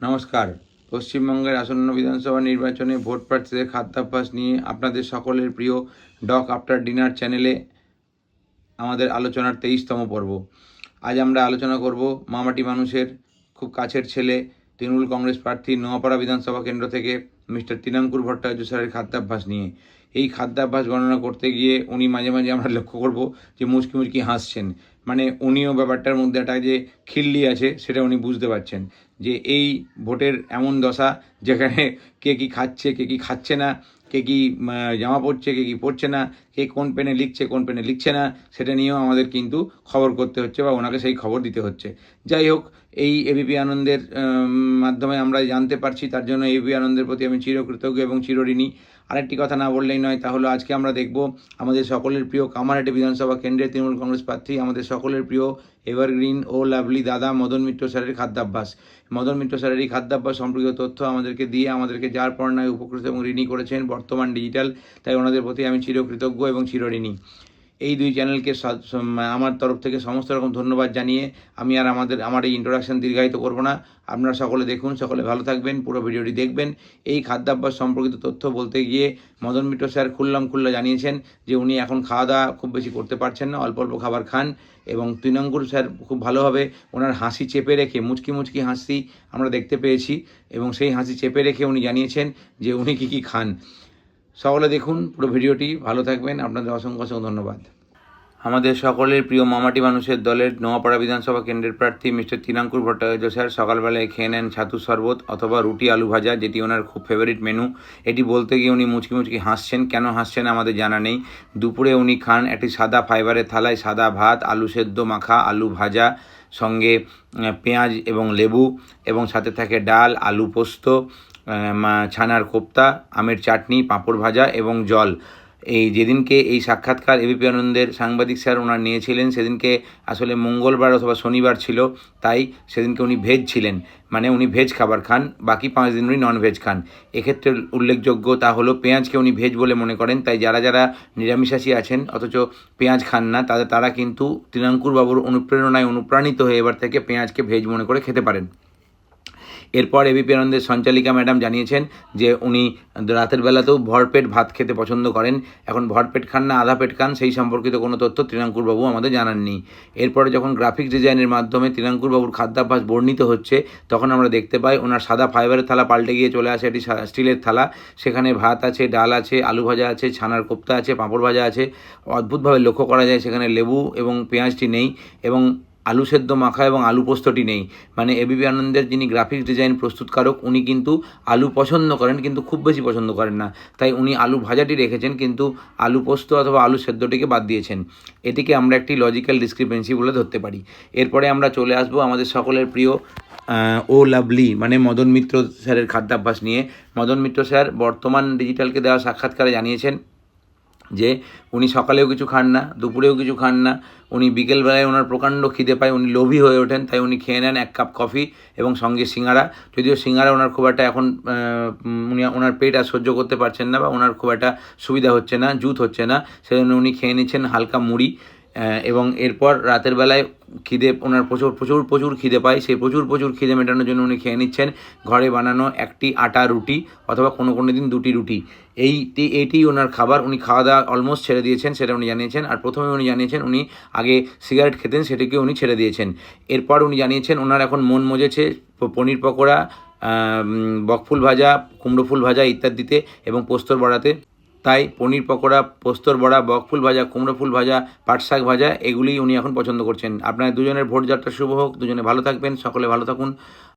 নমস্কার। পশ্চিমবঙ্গের আসন্ন বিধানসভা নির্বাচনে ভোট প্রার্থীদের খাদ্যাভ্যাস নিয়ে আপনাদের সকলের প্রিয় ডক আফটার ডিনার চ্যানেলে আমাদের আলোচনার 23তম পর্ব। আজ আমরা আলোচনা করব মামাটি মানুষের খুব কাছের ছেলে তৃণমূল কংগ্রেস প্রার্থী নোয়াপাড়া বিধানসভা কেন্দ্র থেকে মিস্টার তিনাঙ্কুর ভট্টাচার্য স্যারের খাদ্যাভ্যাস নিয়ে। এই খাদ্যাভ্যাস গণনা করতে গিয়ে উনি মাঝে মাঝে আমরা লক্ষ্য করব যে মুচকি মুচকি হাসছেন, মানে উনিও ব্যাপারটার মধ্যে একটা যে খিল্লি আছে সেটা উনি বুঝতে পারছেন যে এই ভোটের এমন দশা যেখানে কে কী খাচ্ছে কে কী খাচ্ছে না, কে কী জামা পরছে কে কী পরছে না, কে কোন পেনে লিখছে কোন পেনে লিখছে না, সেটা নিয়েও আমাদের কিন্তু খবর করতে হচ্ছে বা ওনাকে সেই খবর দিতে হচ্ছে। যাই হোক, এই এবিপি আনন্দের মাধ্যমে আমরা জানতে পারছি, তার জন্য এবিপি আনন্দের প্রতি আমি চিরকৃতজ্ঞ এবং চিরঋণী। আরেকটি কথা না বললেই নয়, তাহলে আজকে আমরা দেখব আমাদের সকলের প্রিয় কামারহাটি বিধানসভা কেন্দ্রের তৃণমূল কংগ্রেস প্রার্থী, আমাদের সকলের প্রিয় এভারগ্রিন ও লাভলি দাদা মদন মিত্র স্যারের খাদ্যাভ্যাস। মদন মিত্র স্যারের এই খাদ্যাভ্যাস সম্পর্কিত তথ্য আমাদেরকে দিয়ে আমাদেরকে যার পড়ায় উপকৃত এবং ঋণী করেছেন বর্তমান ডিজিটাল, তাই ওনাদের প্রতি আমি চিরকৃতজ্ঞ এবং চিরঋণী। এই দুই চ্যানেলকে আমার তরফ থেকে সমস্ত রকম ধন্যবাদ জানিয়ে আমি আর আমার এই ইন্ট্রোডাকশন দীর্ঘায়িত করব না। আপনারা সকলে দেখুন, সকলে ভালো থাকবেন, পুরো ভিডিওটি দেখবেন। এই খাদ্যাভ্যাস সম্পর্কিত তথ্য বলতে গিয়ে মদন মিত্র স্যার খুল্লা জানিয়েছেন যে উনি এখন খাওয়া দাওয়া খুব বেশি করতে পারছেন না, অল্প অল্প খাবার খান। এবং তৃণাঙ্কুর স্যার খুব ভালোভাবে ওনার হাসি চেপে রেখে মুচকি হাসি আমরা দেখতে পেয়েছি, এবং সেই হাসি চেপে রেখে উনি জানিয়েছেন যে উনি কী খান। সকলে দেখুন পুরো ভিডিওটি, ভালো থাকবেন, আপনাদের অসংখ্য ধন্যবাদ। আমাদের সকলের প্রিয় মামাটি মানুষের দলের নোয়াপাড়া বিধানসভা কেন্দ্রের প্রার্থী মিস্টার তিনাঙ্কুর ভট্টাচার্য স্যার সকালবেলায় খেয়ে নেন ছাতু শরবত অথবা রুটি আলু ভাজা, যেটি ওনার খুব ফেভারিট মেনু। এটি বলতে গিয়ে উনি মুচকি হাসছেন, কেন হাসছেন আমাদের জানা নেই। দুপুরে উনি খান একটি সাদা ফাইবারের থালায় সাদা ভাত, আলু সেদ্ধ মাখা, আলু ভাজা, সঙ্গে পেঁয়াজ এবং লেবু, এবং সাথে থাকে ডাল, আলু পোস্ত, ছানার কোপ্তা, আমের চাটনি, পাঁপড় ভাজা এবং জল। এই যেদিনকে এই সাক্ষাৎকার এবিপি আনন্দের সাংবাদিক স্যার ওনার নিয়েছিলেন সেদিনকে আসলে মঙ্গলবার অথবা শনিবার ছিল, তাই সেদিনকে উনি ভেজ ছিলেন, মানে উনি ভেজ খাবার খান, বাকি 5 দিন উনি নন ভেজ খান। এক্ষেত্রে উল্লেখযোগ্য তা হলো পেঁয়াজকে উনি ভেজ বলে মনে করেন, তাই যারা নিরামিষাশী আছেন অথচ পেঁয়াজ খান না তারা কিন্তু তিনাঙ্কুর বাবুর অনুপ্রেরণায় অনুপ্রাণিত হয়ে এবার থেকে পেঁয়াজকে ভেজ মনে করে খেতে পারেন। এরপর এবিপি আনন্দের সঞ্চালিকা ম্যাডাম জানিয়েছেন যে উনি রাতের বেলাতেও ভরপেট ভাত খেতে পছন্দ করেন। এখন ভরপেট খান না আধা পেট খান সেই সম্পর্কিত কোনো তথ্য তৃণাঙ্কুরবাবু আমাদের জানাননি। এরপরে যখন গ্রাফিক্স ডিজাইনের মাধ্যমে তৃণাঙ্কুরবাবুর খাদ্যাভ্যাস বর্ণিত হচ্ছে, তখন আমরা দেখতে পাই ওনার সাদা ফাইবারের থালা পাল্টে গিয়ে চলে আসে একটি স্টিলের থালা। সেখানে ভাত আছে, ডাল আছে, আলু ভাজা আছে, ছানার কোপ্তা আছে, পাঁপড় ভাজা আছে। অদ্ভুতভাবে লক্ষ্য করা যায় সেখানে লেবু এবং পেঁয়াজটি নেই, এবং আলু সেদ্ধ মাখা এবং আলু পোস্তটি নেই। মানে এবিপি আনন্দের যিনি গ্রাফিক্স ডিজাইন প্রস্তুতকারক উনি কিন্তু আলু পছন্দ করেন, কিন্তু খুব বেশি পছন্দ করেন না, তাই উনি আলু ভাজাটি রেখেছেন কিন্তু আলু পোস্ত অথবা আলু সেদ্ধটিকে বাদ দিয়েছেন। এটিকে আমরা একটি লজিক্যাল ডিসক্রিপেন্সি বলে ধরতে পারি। এরপরে আমরা চলে আসবো আমাদের সকলের প্রিয় ও লাভলি মানে মদন মিত্র স্যারের খাদ্যাভ্যাস নিয়ে। মদন মিত্র স্যার বর্তমান ডিজিটালকে দেওয়া সাক্ষাৎকারে জানিয়েছেন যে উনি সকালেও কিছু খান না, দুপুরেও কিছু খান না, উনি বিকেলবেলায় ওনার প্রকাণ্ড খিদে পায়, উনি লোভী হয়ে ওঠেন, তাই উনি খেয়ে নেন 1 কাপ কফি এবং সঙ্গে সিঙ্গারা। যদিও সিঙ্গারা ওনার খুব একটা এখন ওনার পেট আর সহ্য করতে পারছেন না বা ওনার খুব একটা সুবিধা হচ্ছে না, জুত হচ্ছে না, সেজন্য উনি খেয়ে নিচ্ছেন হালকা মুড়ি। এবং এরপর রাতের বেলায় খিদে ওনার প্রচুর খিদে পায়, সেই প্রচুর খিদে মেটানোর জন্য উনি খেয়ে নিচ্ছেন ঘরে বানানো একটি আটা রুটি অথবা কোনো দিন 2টি রুটি। এইটি ওনার খাবার। উনি খাওয়া দাওয়া অলমোস্ট ছেড়ে দিয়েছেন, সেটা উনি জানিয়েছেন। আর প্রথমে উনি জানিয়েছেন উনি আগে সিগারেট খেতেন, সেটিকে উনি ছেড়ে দিয়েছেন। এরপর উনি জানিয়েছেন ওনার এখন মন মজেছে পনির পকোড়া, বকফুল ভাজা, কুমড়ো ফুল ভাজা ইত্যাদিতে এবং পোস্তর বড়াতে। তাই পনির পকোড়া, পোস্তর বড়া, বকফুল ভাজা, কুমড়ো ফুল ভাজা, পাট শাক ভাজা এগুলিই উনি এখন পছন্দ করছেন। আপনার দুজনের ভোট যাত্রা শুভ হোক, দুজনে ভালো থাকবেন, সকলে ভালো থাকুন।